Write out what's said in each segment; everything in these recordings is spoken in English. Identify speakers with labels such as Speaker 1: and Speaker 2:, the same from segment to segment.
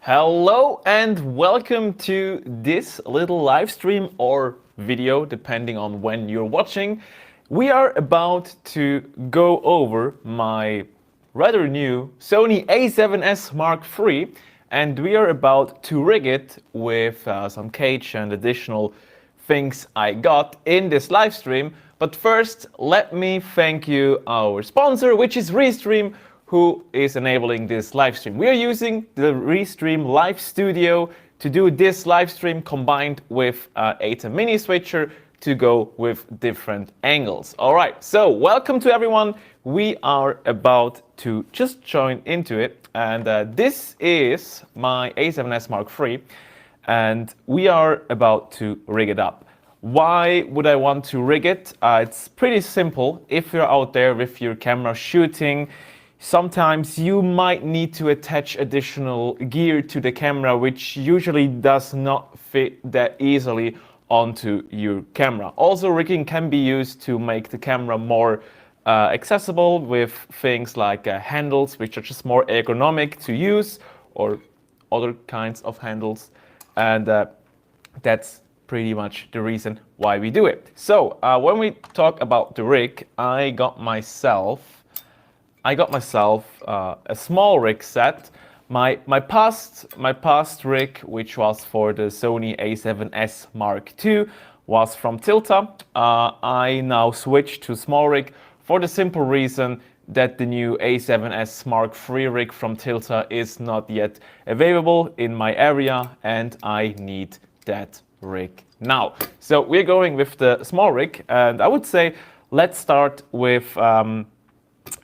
Speaker 1: Hello and welcome to this little live stream or video, depending on when you're watching. We are about to go over my rather new Sony A7 S Mark III, and we are about to rig it with some cage and additional things I got in this live stream. But first, let me thank you our sponsor, which is Restream, who is enabling this live stream. We are using the Restream Live Studio to do this live stream combined with a mini switcher to go with different angles. All right, so welcome to everyone. We are about to just join into it, and this is my A7S Mark III, and we are about to rig it up. Why would I want to rig it? It's pretty simple. If you're out there with your camera shooting, sometimes you might need to attach additional gear to the camera, which usually does not fit that easily onto your camera. Also, rigging can be used to make the camera more accessible with things like handles, which are just more ergonomic to use, or other kinds of handles. And that's pretty much the reason why we do it. So when we talk about the rig, I got myself a SmallRig set. My past rig, which was for the Sony A7 S Mark II, was from Tilta. I now switched to SmallRig for the simple reason that the new A7 S Mark III rig from Tilta is not yet available in my area, and I need that rig now. So we're going with the SmallRig, and I would say let's start with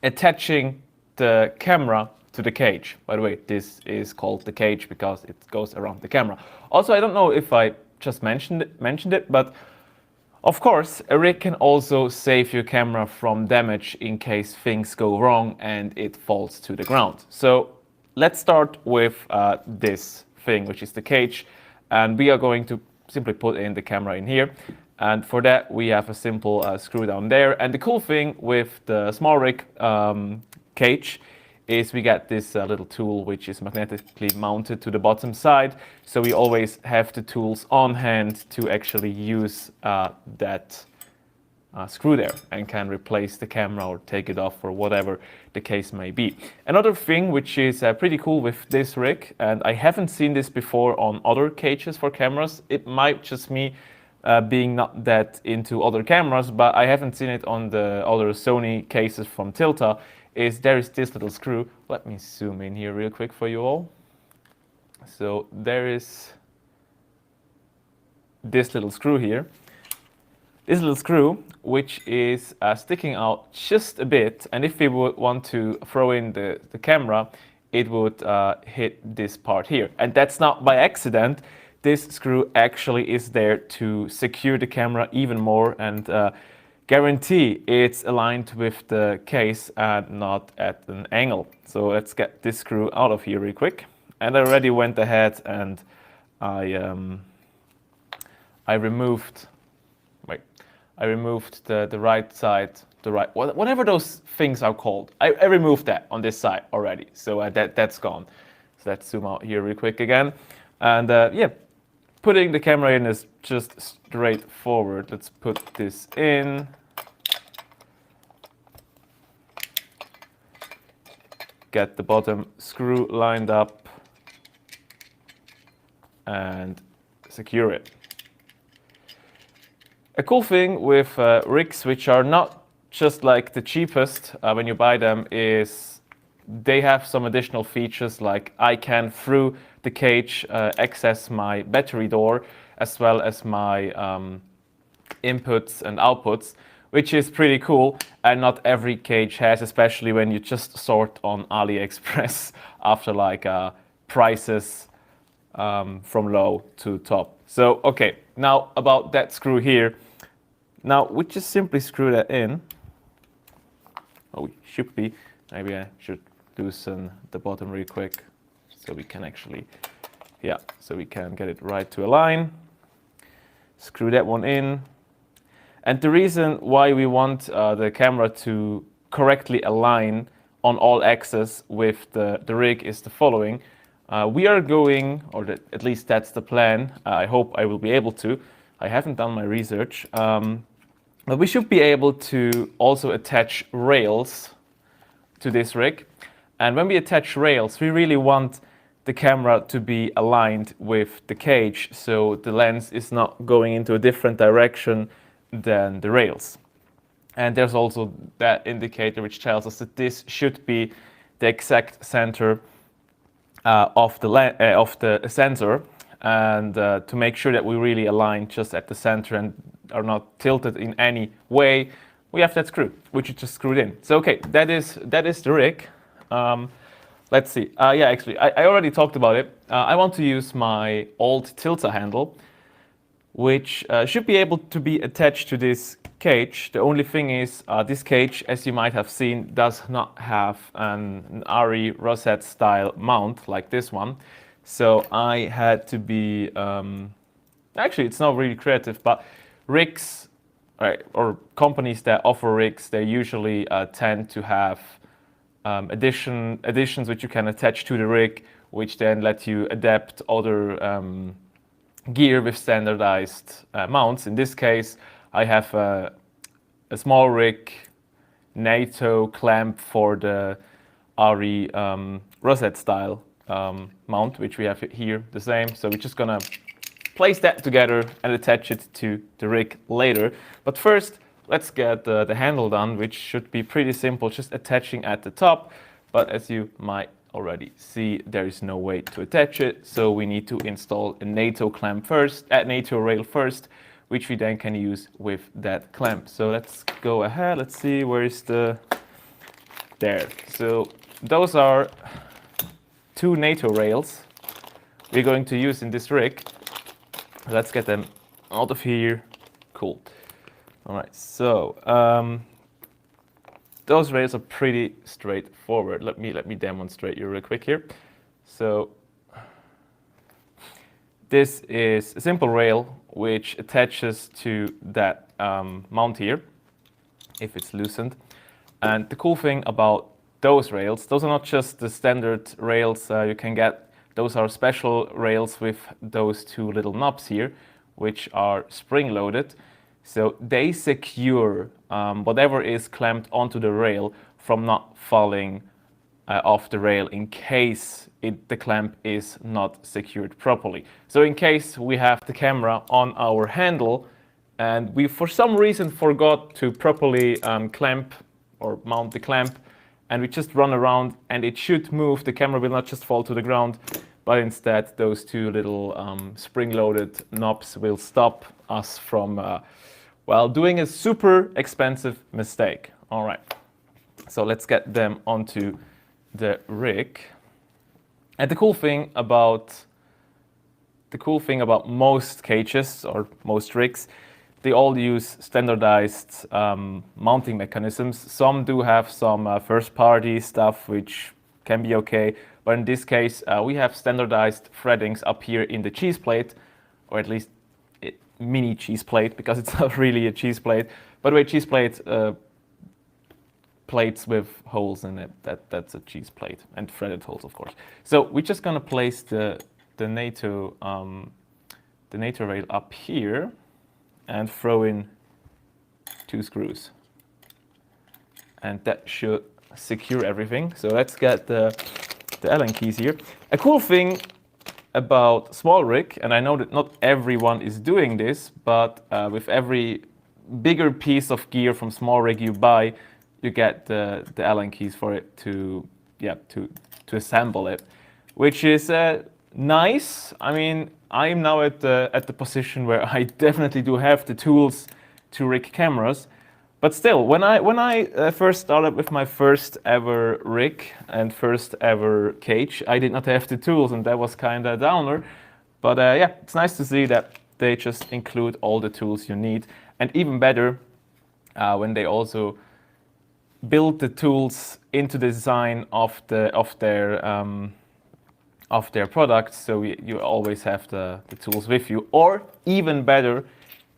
Speaker 1: attaching the camera to the cage. By the way, this is called the cage because it goes around the camera. Also, I don't know if I just mentioned it, but of course, a rig can also save your camera from damage in case things go wrong and it falls to the ground. So let's start with this thing, which is the cage, and we are going to simply put in the camera in here. And for that, we have a simple screw down there. And the cool thing with the SmallRig cage is we get this little tool which is magnetically mounted to the bottom side. So we always have the tools on hand to actually use that screw there and can replace the camera or take it off or whatever the case may be. Another thing which is pretty cool with this rig, and I haven't seen this before on other cages for cameras, it might just me being not that into other cameras, but I haven't seen it on the other Sony cases from Tilta, is there is this little screw. Let me zoom in here real quick for you all. So there is this little screw here. This little screw, which is sticking out just a bit, and if we would want to throw in the camera, it would hit this part here. And that's not by accident. This screw actually is there to secure the camera even more and guarantee it's aligned with the case and not at an angle. So let's get this screw out of here real quick. And I already went ahead and I removed the right side, whatever those things are called. I removed that on this side already, so that's gone. So let's zoom out here real quick again. And yeah, putting the camera in is just straightforward. Let's put this in. Get the bottom screw lined up and secure it. A cool thing with rigs, which are not just like the cheapest when you buy them, is they have some additional features, like I can, through the cage, access my battery door as well as my inputs and outputs, which is pretty cool, and not every cage has, especially when you just sort on AliExpress after like prices from low to top. So okay, now about that screw here. Now we just simply screw that in. Oh, we should be. Maybe I should loosen the bottom real quick so we can actually, yeah, so we can get it right to align. Screw that one in. And the reason why we want the camera to correctly align on all axes with the rig is the following. We are going, at least that's the plan. I hope I will be able to. I haven't done my research. But we should be able to also attach rails to this rig. And when we attach rails, we really want the camera to be aligned with the cage, so the lens is not going into a different direction than the rails. And there's also that indicator which tells us that this should be the exact center of the sensor, and to make sure that we really align just at the center and are not tilted in any way, we have that screw, which is just screwed in. So okay, that is the rig. Let's see. Yeah, actually, I already talked about it. I want to use my old tilter handle, which should be able to be attached to this cage. The only thing is, this cage, as you might have seen, does not have an RE rosette style mount like this one. So I had to be, actually it's not really creative, but rigs, or companies that offer rigs, they usually tend to have additions which you can attach to the rig, which then let you adapt other gear with standardized mounts. In this case, I have a SmallRig NATO clamp for the RE rosette style mount, which we have here the same. So we're just gonna place that together and attach it to the rig later. But first, let's get the handle done, which should be pretty simple, just attaching at the top. But as you might already see, there is no way to attach it. So we need to install a NATO clamp first, NATO rail first, which we then can use with that clamp. So let's go ahead. Let's see, where is there. So those are 2 NATO rails we're going to use in this rig. Let's get them out of here. Cool. All right, so those rails are pretty straightforward. Let me demonstrate you real quick here. So this is a simple rail which attaches to that mount here, if it's loosened. And the cool thing about those rails, those are not just the standard rails you can get. Those are special rails with those 2 little knobs here, which are spring-loaded. So they secure whatever is clamped onto the rail from not falling off the rail in case the clamp is not secured properly. So in case we have the camera on our handle and we for some reason forgot to properly clamp or mount the clamp, and we just run around and it should move, the camera will not just fall to the ground, but instead those 2 little spring-loaded knobs will stop us from doing a super expensive mistake. All right, so let's get them onto the rig. And the cool thing about most cages or most rigs, they all use standardized mounting mechanisms. Some do have some first-party stuff which can be okay, but in this case we have standardized threadings up here in the cheese plate, or at least mini cheese plate, because it's not really a cheese plate. By the way, cheese plate, plates with holes in it, that's a cheese plate, and threaded holes, of course. So we're just gonna place the NATO rail up here and throw in 2 screws, and that should secure everything. So let's get the Allen keys here. A cool thing about SmallRig, and I know that not everyone is doing this, but with every bigger piece of gear from SmallRig you buy, you get the Allen keys for it to assemble it, which is nice. I mean, I'm now at the position where I definitely do have the tools to rig cameras. But still, when I first started with my first ever rig and first ever cage, I did not have the tools, and that was kind of a downer. But yeah, it's nice to see that they just include all the tools you need, and even better when they also build the tools into the design of their products, so you always have the tools with you. Or even better,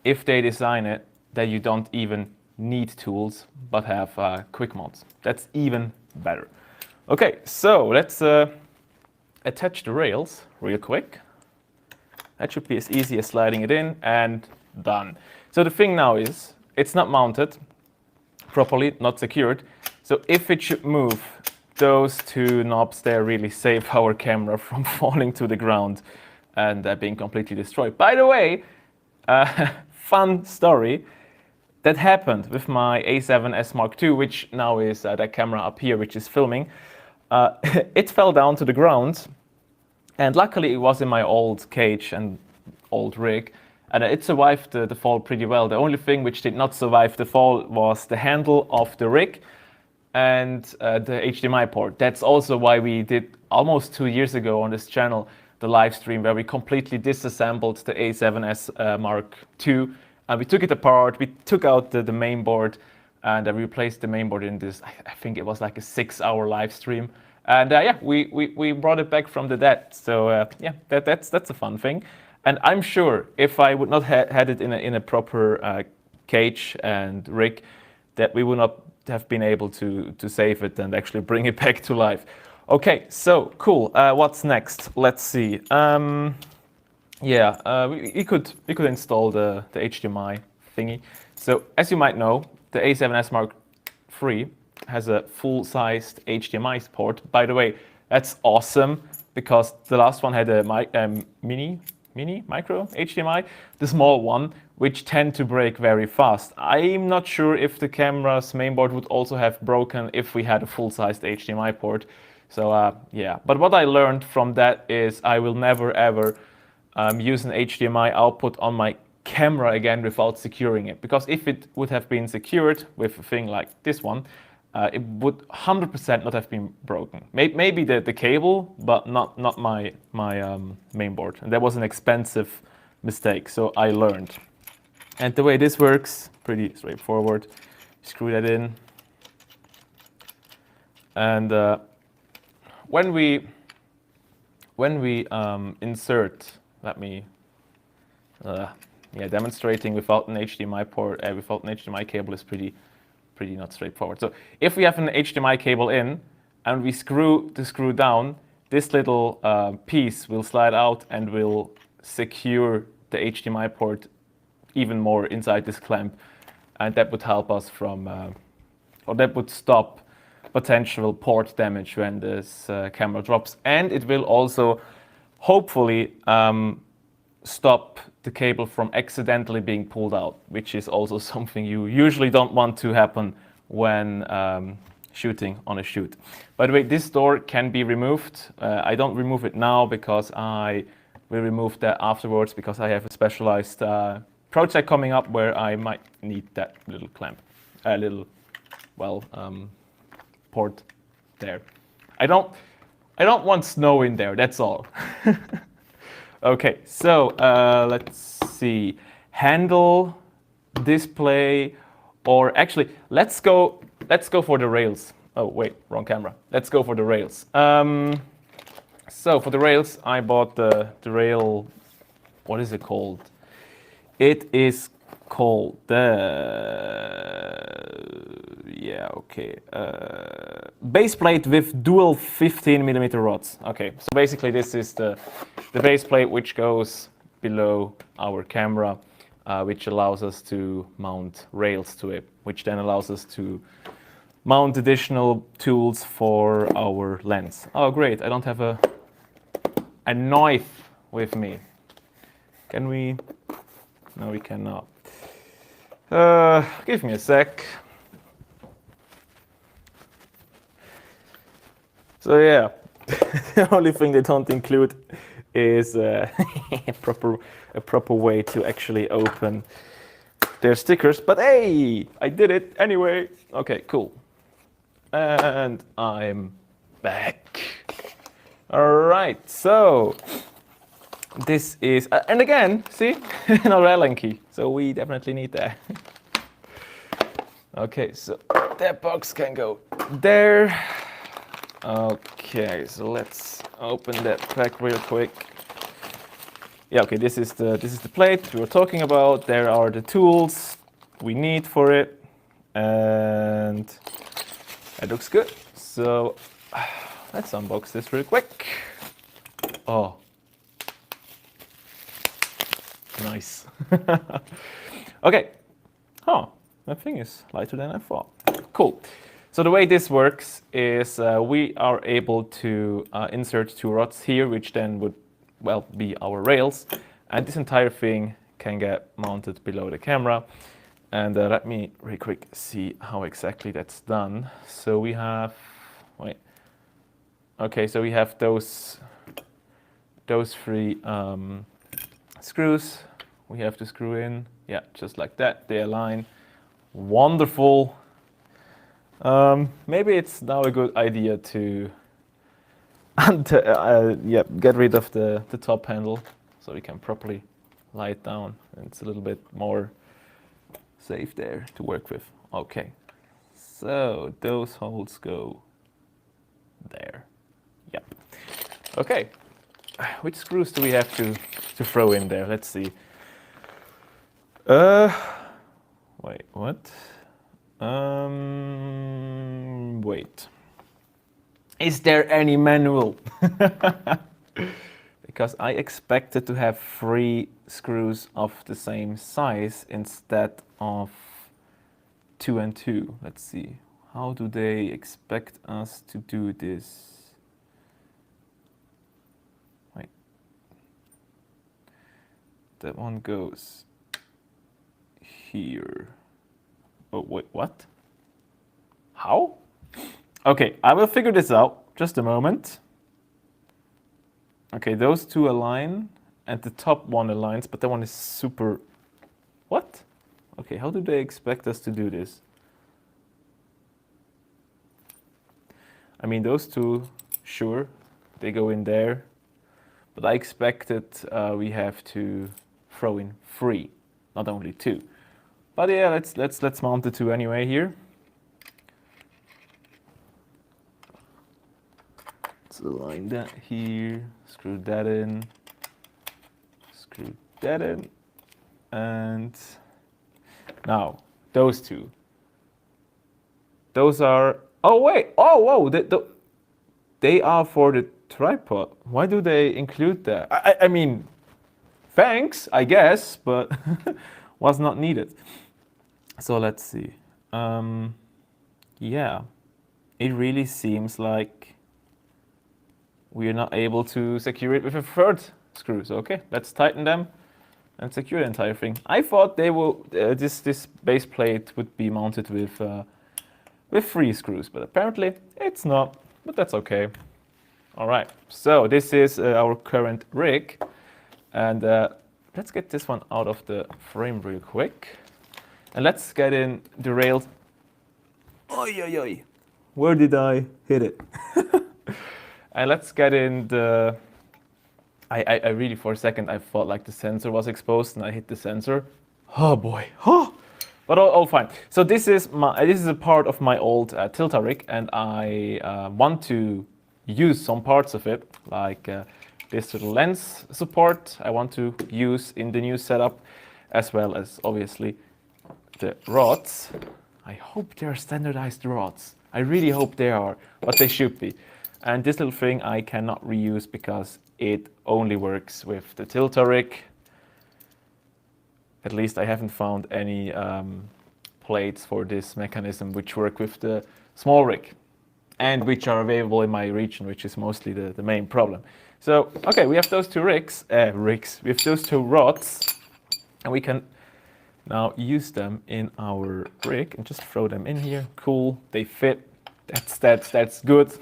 Speaker 1: if they design it that you don't even need tools but have quick mods. That's even better. Okay, so let's attach the rails real quick. That should be as easy as sliding it in, and done. So the thing now is, it's not mounted properly, not secured. So if it should move, those two knobs there really save our camera from falling to the ground and being completely destroyed. By the way, fun story. That happened with my A7 S Mark II, which now is that camera up here, which is filming. It fell down to the ground, and luckily it was in my old cage and old rig, and it survived the fall pretty well. The only thing which did not survive the fall was the handle of the rig and the HDMI port. That's also why we did almost 2 years ago on this channel the live stream where we completely disassembled the A7 S Mark II. We took it apart, we took out the main board, and we replaced the main board in this, I think it was like a 6-hour live stream. And yeah, we brought it back from the dead. So yeah, that's a fun thing. And I'm sure if I would not had it in a proper cage and rig, that we would not have been able to save it and actually bring it back to life. Okay, so cool. What's next? Let's see. Yeah, we could install the HDMI thingy. So as you might know, the A7 S Mark III has a full-sized HDMI port. By the way, that's awesome because the last one had a micro HDMI, the small one, which tend to break very fast. I'm not sure if the camera's mainboard would also have broken if we had a full-sized HDMI port. So yeah, but what I learned from that is I will never ever use an HDMI output on my camera again without securing it. Because if it would have been secured with a thing like this one, it would 100% not have been broken. Maybe the cable, but not my mainboard. And that was an expensive mistake, so I learned. And the way this works, pretty straightforward. Screw that in. And when we insert, let me, yeah, demonstrating without an HDMI port, without an HDMI cable is pretty not straightforward. So if we have an HDMI cable in and we screw the screw down, this little piece will slide out and will secure the HDMI port even more inside this clamp, and that would help us from, or that would stop potential port damage when this camera drops, and it will also hopefully stop the cable from accidentally being pulled out, which is also something you usually don't want to happen when shooting on a shoot. By the way, this door can be removed. I don't remove it now because I will remove that afterwards because I have a specialized project coming up where I might need that little clamp, port there. I don't want snow in there, that's all. Okay, so let's see. Handle, display, or actually, let's go for the rails. Oh wait, wrong camera. Let's go for the rails. So for the rails, I bought the rail. What is it called? It is called base plate with dual 15mm rods. Okay, so basically this is the base plate which goes below our camera, which allows us to mount rails to it, which then allows us to mount additional tools for our lens. Oh great, I don't have a knife with me. Can we? No, we cannot. Give me a sec. So yeah, the only thing they don't include is a proper way to actually open their stickers. But hey, I did it anyway. Okay, cool. And I'm back. All right, so this is, and again, see, no Allen key. So we definitely need that. Okay, so that box can go there. Okay, so let's open that pack real quick. Yeah, okay, this is the plate we were talking about. There are the tools we need for it, and that looks good. So let's unbox this real quick. Oh, nice. Okay. Oh, that thing is lighter than I thought. Cool. So the way this works is we are able to insert two rods here, which then would, well, be our rails. And this entire thing can get mounted below the camera. And let me really quick see how exactly that's done. So we have, wait. Okay, so we have those three screws. We have to screw in, yeah, just like that. They align. Wonderful. Maybe it's now a good idea to yeah, get rid of the top handle so we can properly lie it down. And it's a little bit more safe there to work with. Okay, so those holes go there. Yeah. Okay, which screws do we have to throw in there? Let's see. Wait, what? Wait. Is there any manual? Because I expected to have 3 screws of the same size instead of 2 and 2. Let's see. How do they expect us to do this? Wait. That one goes here. Oh, wait, what? How? Okay, I will figure this out. Just a moment. Okay, those two align, and the top one aligns, but that one is super... What? Okay, how do they expect us to do this? I mean, those two, sure, they go in there, but I expected we have to throw in 3, not only 2. But yeah, let's mount the 2 anyway here. Let's align that here, screw that in, and now those 2. Those are, oh wait, oh whoa, they are for the tripod. Why do they include that? I mean, thanks, I guess, but was not needed. So let's see. Yeah, it really seems like we are not able to secure it with a 3rd screw. So okay, let's tighten them and secure the entire thing. I thought they will this base plate would be mounted with 3 screws, but apparently it's not. But that's okay. All right. So this is our current rig, and let's get this one out of the frame real quick. And let's get in the rails. Oi, oi, oi. Where did I hit it? And let's get in the... I really, for a second, I thought like the sensor was exposed and I hit the sensor. Oh boy. Oh. But all fine. So this is a part of my old Tilta rig, and I want to use some parts of it, like this little lens support I want to use in the new setup, as well as obviously the rods. I hope they're standardized rods. I really hope they are, but they should be. And this little thing I cannot reuse because it only works with the Tilta rig. At least I haven't found any plates for this mechanism which work with the SmallRig and which are available in my region, which is mostly the main problem. So, okay, we have those 2 we have those 2 rods, and we can now use them in our rig and just throw them in here. Cool, they fit. That's good.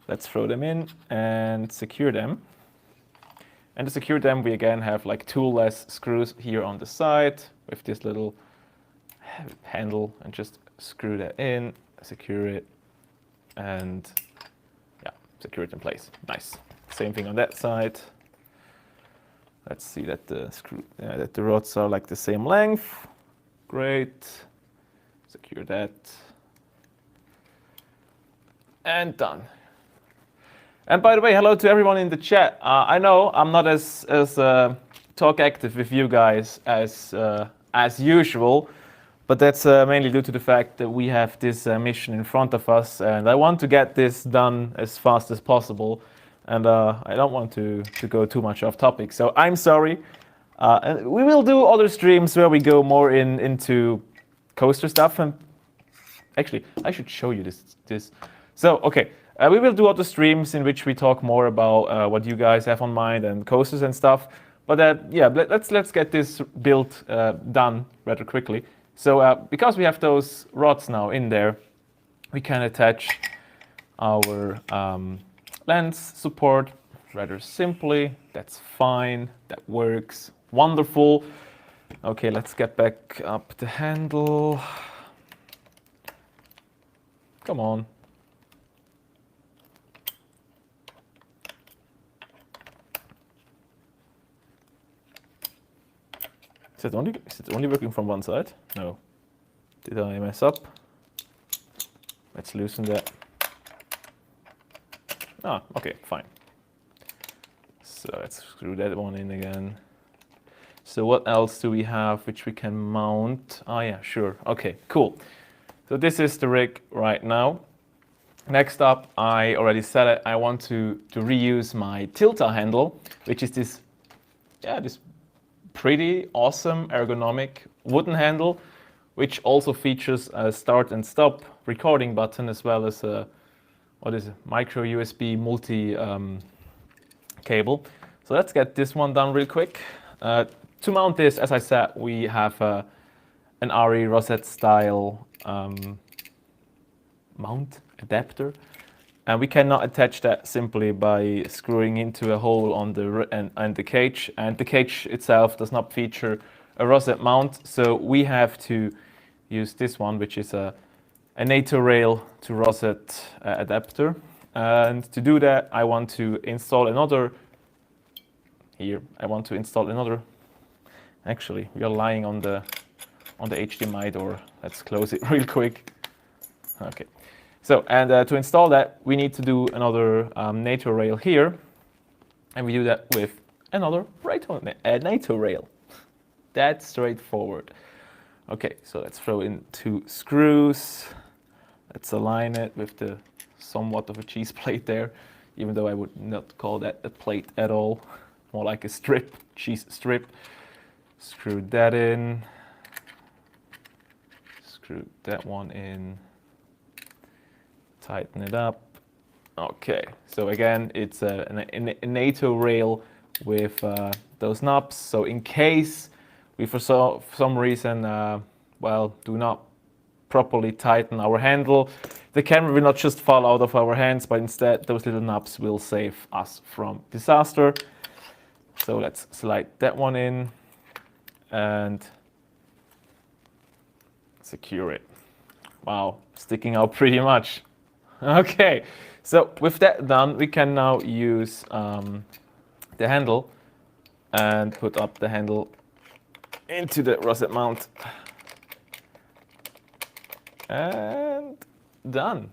Speaker 1: Let's throw them in and secure them. And to secure them, we again have like tool-less screws here on the side with this little handle, and just screw that in, secure it, and yeah, secure it in place. Nice. Same thing on that side. Let's see that the rods are like the same length. Great. Secure that. And done. And by the way, hello to everyone in the chat. I know I'm not as talk active with you guys as usual, but that's mainly due to the fact that we have this mission in front of us, and I want to get this done as fast as possible. and I don't want to go too much off topic. So I'm sorry. And we will do other streams where we go more into coaster stuff. And actually, I should show you this. So okay, we will do other streams in which we talk more about what you guys have on mind and coasters and stuff. But yeah, let's get this build done rather quickly. So because we have those rods now in there, we can attach our lens support rather simply. That's fine. That works wonderful. Okay, let's get back up the handle. Come on. Is it only working from one side? No. Did I mess up? Let's loosen that. Ah, okay, fine. So let's screw that one in again. So what else do we have which we can mount? Ah, yeah, sure. Okay, cool. So this is the rig right now. Next up, I already said it, I want to reuse my tilter handle, which is this pretty awesome ergonomic wooden handle, which also features a start and stop recording button as well as a micro USB multi cable. So let's get this one done real quick. To mount this, as I said, we have an RE rosette style mount adapter, and we cannot attach that simply by screwing into a hole on the cage, and the cage itself does not feature a rosette mount, so we have to use this one, which is a nato rail to rosette adapter. And to do that, I want to install another. Actually, we are lying on the HDMI door. Let's close it real quick. Okay. So, and to install that, we need to do another nato rail here, and we do that with another nato rail. That's straightforward. Okay, so let's throw in 2 screws. Let's align it with the somewhat of a cheese plate there, even though I would not call that a plate at all, more like a strip, cheese strip. Screw that in. Screw that one in. Tighten it up. Okay, so again, it's a nato rail with those knobs. So in case we for some reason, do not properly tighten our handle, the camera will not just fall out of our hands, but instead those little knobs will save us from disaster. So let's slide that one in and secure it. Wow, sticking out pretty much. Okay, so with that done, we can now use the handle and put up the handle into the rosette mount. And done.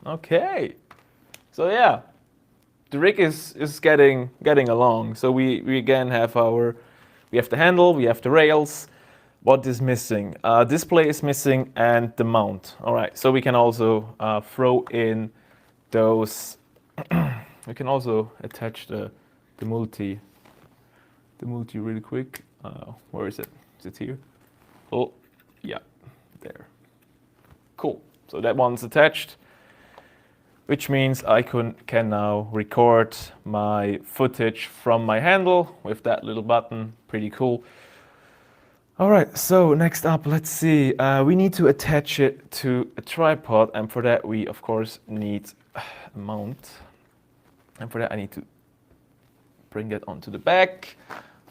Speaker 1: Okay, so yeah, the rig is getting along. So we again have we have the handle, we have the rails. What is missing? Display is missing and the mount. All right, so we can also throw in those. We can also attach the multi really quick. Where is it? Is it here? Oh, yeah, there. Cool. So that one's attached, which means I can now record my footage from my handle with that little button. Pretty cool. All right, so next up, let's see. We need to attach it to a tripod, and for that we, of course, need a mount. And for that I need to bring it onto the back.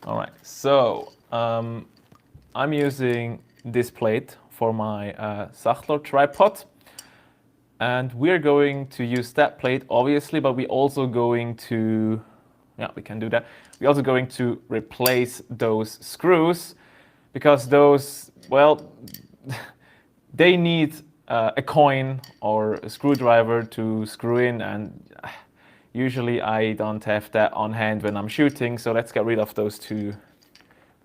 Speaker 1: All right, so I'm using this plate for my Sachtler tripod. And we're going to use that plate, obviously, but we're also going to, yeah, we can do that. We're also going to replace those screws, because those, well, they need a coin or a screwdriver to screw in, and usually I don't have that on hand when I'm shooting, so let's get rid of those two.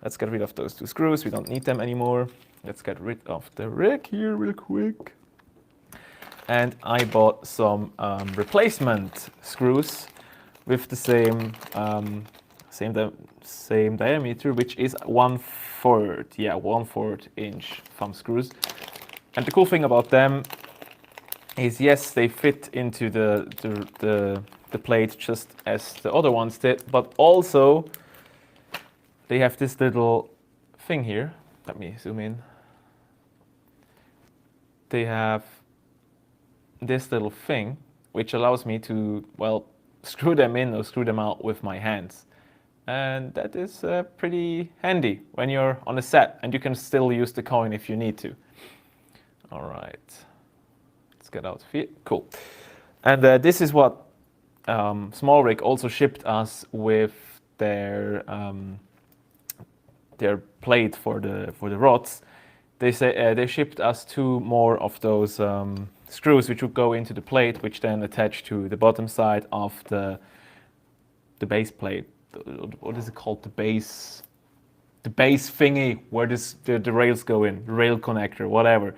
Speaker 1: Let's get rid of those 2 screws. We don't need them anymore. Let's get rid of the rig here real quick. And I bought some replacement screws with the same diameter, which is 1/4. Yeah, 1/4 inch thumb screws. And the cool thing about them is, yes, they fit into the plate just as the other ones did, but also they have this little thing here. Let me zoom in. They have this little thing which allows me to, well, screw them in or screw them out with my hands. And that is pretty handy when you're on a set, and you can still use the coin if you need to. All right, let's get out of here. Cool. And this is what SmallRig also shipped us with their plate for the rods. They say they shipped us 2 more of those screws, which would go into the plate, which then attach to the bottom side of the base plate. What is it called? The base thingy where the rails go in, rail connector, whatever.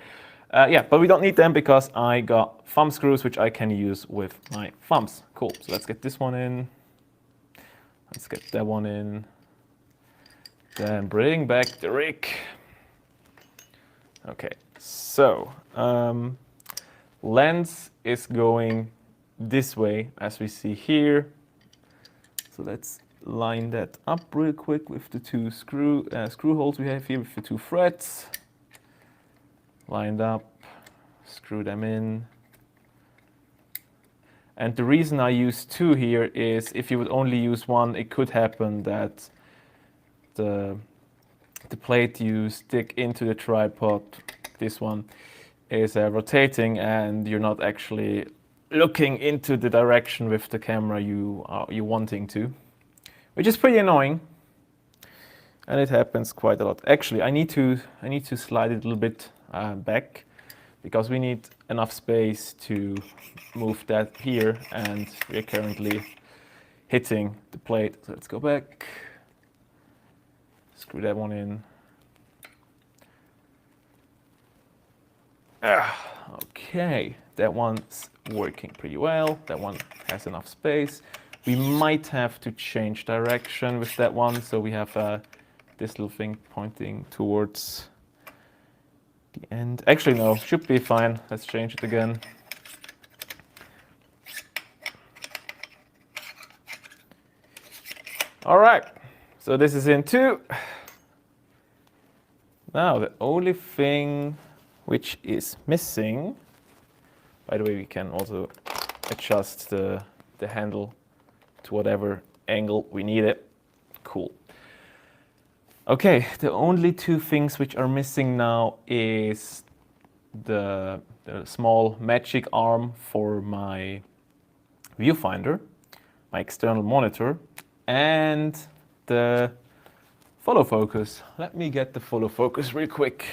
Speaker 1: Yeah, but we don't need them because I got thumb screws which I can use with my thumbs. Cool. So let's get this one in. Let's get that one in. Then bring back the rig. Okay, so lens is going this way as we see here. So let's line that up real quick with the 2 screw holes we have here with the 2 threads. Lined up, screw them in. And the reason I use 2 here is if you would only use 1, it could happen that the plate you stick into the tripod, this one, is rotating and you're not actually looking into the direction with the camera you're wanting to, which is pretty annoying, and it happens quite a lot. Actually, I need to slide it a little bit back because we need enough space to move that here, and we're currently hitting the plate. So let's go back, screw that one in. Okay, that one's working pretty well. That one has enough space. We might have to change direction with that one, so we have this little thing pointing towards the end. Actually, no, should be fine. Let's change it again. All right, so this is in 2. Now, the only thing which is missing, by the way, we can also adjust the handle to whatever angle we need it. Cool. Okay, the only 2 things which are missing now is the small magic arm for my viewfinder, my external monitor, and the follow focus. Let me get the follow focus real quick.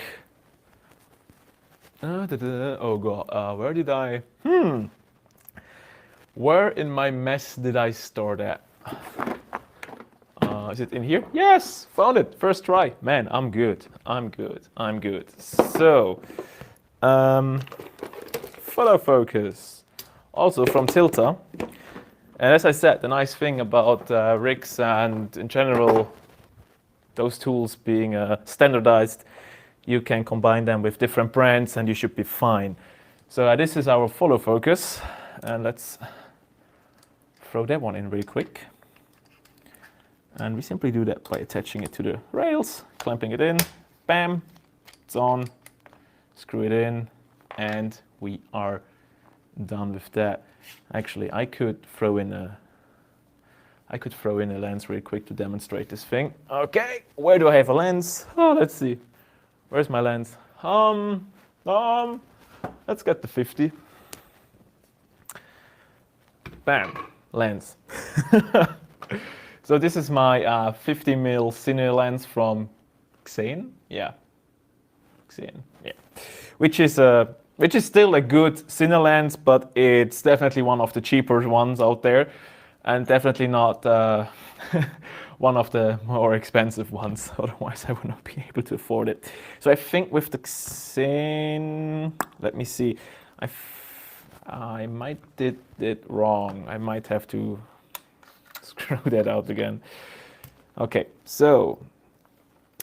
Speaker 1: Oh god, where did I? Where in my mess did I store that? Is it in here? Yes, found it. First try. Man, I'm good. I'm good. I'm good. So, follow focus, also from Tilta. And as I said, the nice thing about rigs and in general those tools being standardized, you can combine them with different brands and you should be fine. So this is our follow focus, and let's throw that one in really quick. And we simply do that by attaching it to the rails, clamping it in, bam, it's on, screw it in, and we are done with that. Actually, I could throw in a lens really quick to demonstrate this thing. Okay, where do I have a lens? Oh, let's see. Where's my lens? Let's get the 50. Bam, lens. So this is my 50mm cine lens from Xeon. Yeah, Xeon. Yeah, which is still a good cine lens, but it's definitely one of the cheaper ones out there, and definitely not one of the more expensive ones. Otherwise, I would not be able to afford it. So I think with the Xeon, let me see. I might did it wrong. I might have to screw that out again. Okay, so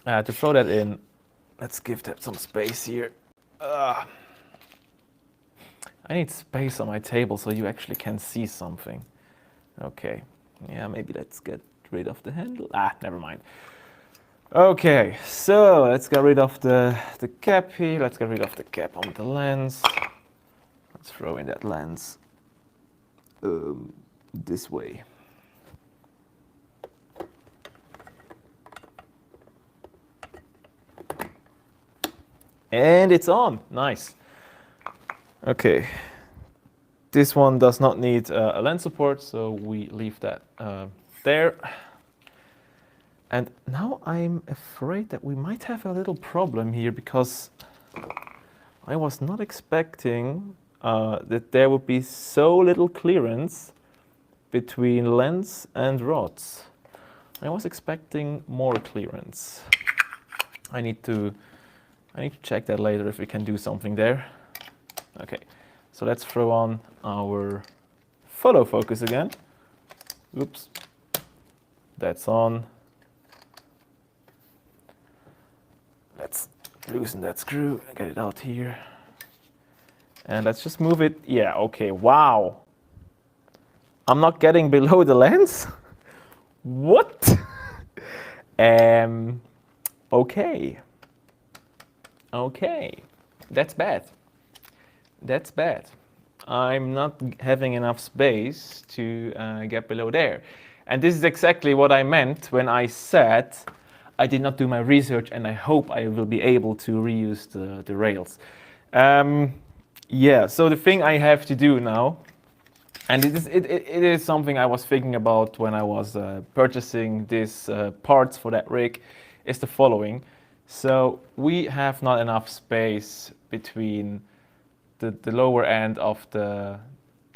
Speaker 1: to throw that in, let's give that some space here. I need space on my table so you actually can see something. Okay, yeah, maybe let's get rid of the handle. Never mind. Okay, so let's get rid of the cap here. Let's get rid of the cap on the lens. Let's throw in that lens this way. And it's on. Nice. Okay. This one does not need a lens support, so we leave that there. And now I'm afraid that we might have a little problem here because I was not expecting that there would be so little clearance between lens and rods. I was expecting more clearance. I need to check that later if we can do something there. Okay. So let's throw on our photo focus again. Oops, that's on. Let's loosen that screw and get it out here. And let's just move it. Yeah, okay, wow. I'm not getting below the lens? What? Okay. Okay, that's bad. That's bad. I'm not having enough space to get below there. And this is exactly what I meant when I said I did not do my research and I hope I will be able to reuse the rails. Yeah, so the thing I have to do now, and it is something I was thinking about when I was purchasing these parts for that rig, is the following. So we have not enough space between the lower end of the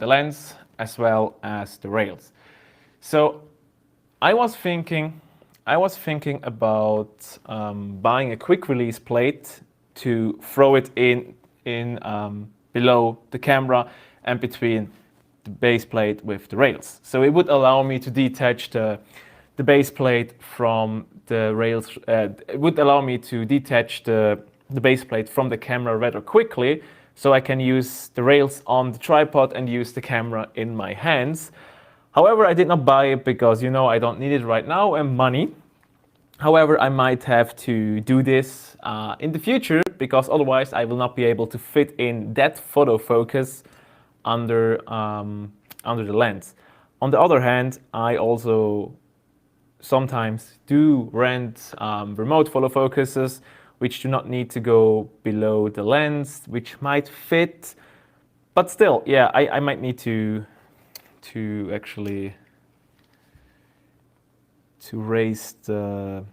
Speaker 1: lens as well as the rails. So I was thinking about buying a quick release plate to throw it in below the camera and between the base plate with the rails. So it would allow me to detach the base plate from the rails. It would allow me to detach the base plate from the camera rather quickly, so I can use the rails on the tripod and use the camera in my hands. However, I did not buy it because, you know, I don't need it right now and money. However, I might have to do this in the future because otherwise I will not be able to fit in that photo focus under the lens. On the other hand, I also sometimes do rent remote photo focuses which do not need to go below the lens, which might fit, but still, yeah, I might need to actually raise the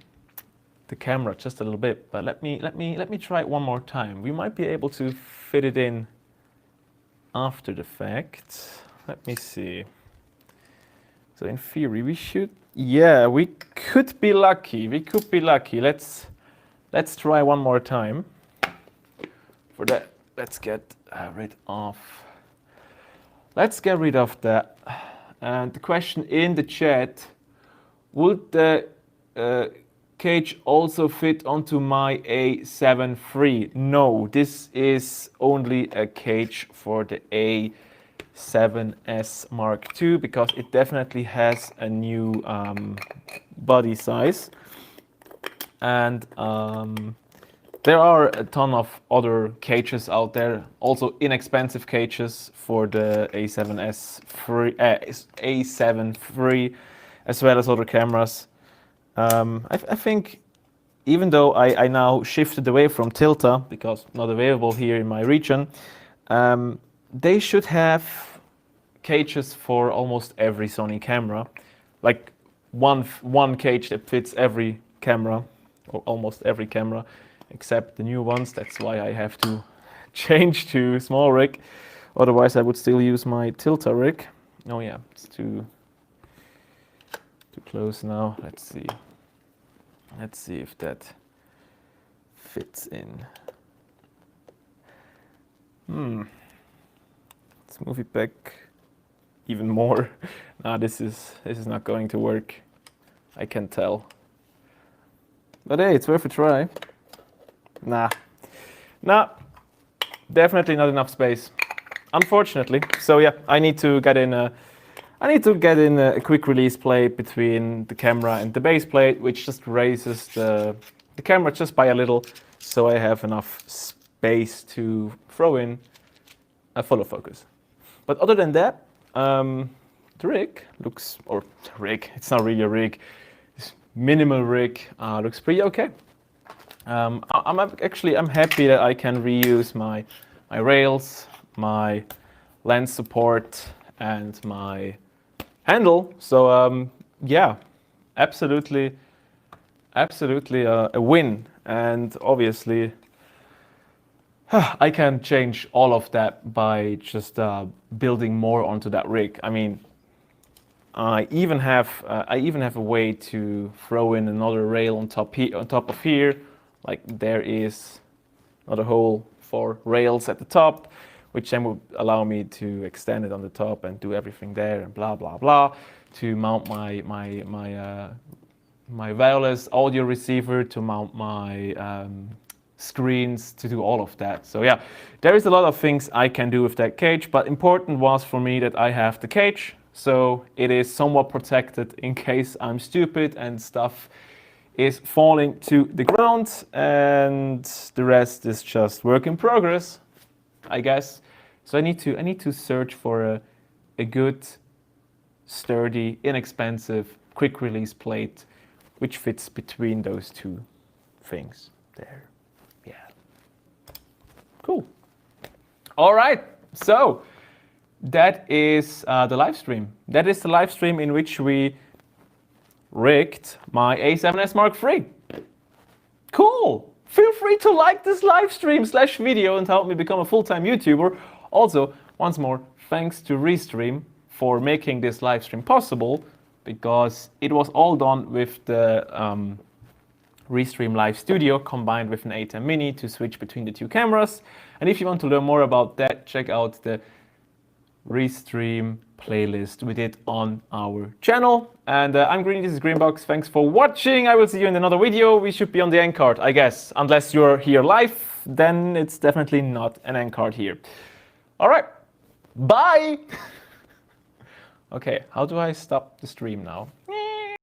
Speaker 1: camera just a little bit. But let me try it one more time. We might be able to fit it in after the fact. Let me see. So in theory, we should. Yeah, we could be lucky. We could be lucky. Let's try one more time. For that, let's get rid of. Let's get rid of that. And the question in the chat: would the cage also fit onto my A7 III? No, this is only a cage for the A7 S Mark II because it definitely has a new body size. And there are a ton of other cages out there, also inexpensive cages for the A7 III, as well as other cameras. I think even though I now shifted away from Tilta because not available here in my region, they should have cages for almost every Sony camera, like one cage that fits every camera, or almost every camera, except the new ones. That's why I have to change to SmallRig. Otherwise, I would still use my Tilta rig. Oh yeah, it's too close now. Let's see. Let's see if that fits in. Let's move it back even more. Nah, this is not going to work. I can tell. But hey, it's worth a try. Nah, definitely not enough space, unfortunately. So yeah, I need to get in a quick release plate between the camera and the base plate, which just raises the camera just by a little, so I have enough space to throw in a follow focus. But other than that, the rig looks, or rig, it's not really a rig, this minimal rig looks pretty okay. I'm happy that I can reuse my rails, my lens support, and my handle. So yeah, absolutely a win. And obviously, I can change all of that by just building more onto that rig. I mean, I even have a way to throw in another rail on top of here. Like there is another hole for rails at the top, which then would allow me to extend it on the top and do everything there and blah blah blah, to mount my wireless audio receiver, to mount my screens, to do all of that. So yeah, there is a lot of things I can do with that cage, but important was for me that I have the cage, so it is somewhat protected in case I'm stupid and stuff is falling to the ground, and the rest is just work in progress, I guess. So I need to search for a good, sturdy, inexpensive, quick release plate which fits between those two things there. Yeah. Cool. All right. So that is the live stream. That is the live stream in which we rigged my A7 S Mark III. Cool. Feel free to like this live stream / video and help me become a full-time YouTuber. Also, once more, thanks to Restream for making this live stream possible, because it was all done with the Restream Live Studio combined with an A10 Mini to switch between the two cameras. And if you want to learn more about that, check out the Restream playlist we did on our channel. And I'm Green, this is Greenbox. Thanks for watching. I will see you in another video. We should be on the end card, I guess. Unless you're here live, then it's definitely not an end card here. All right, bye. Okay, how do I stop the stream now?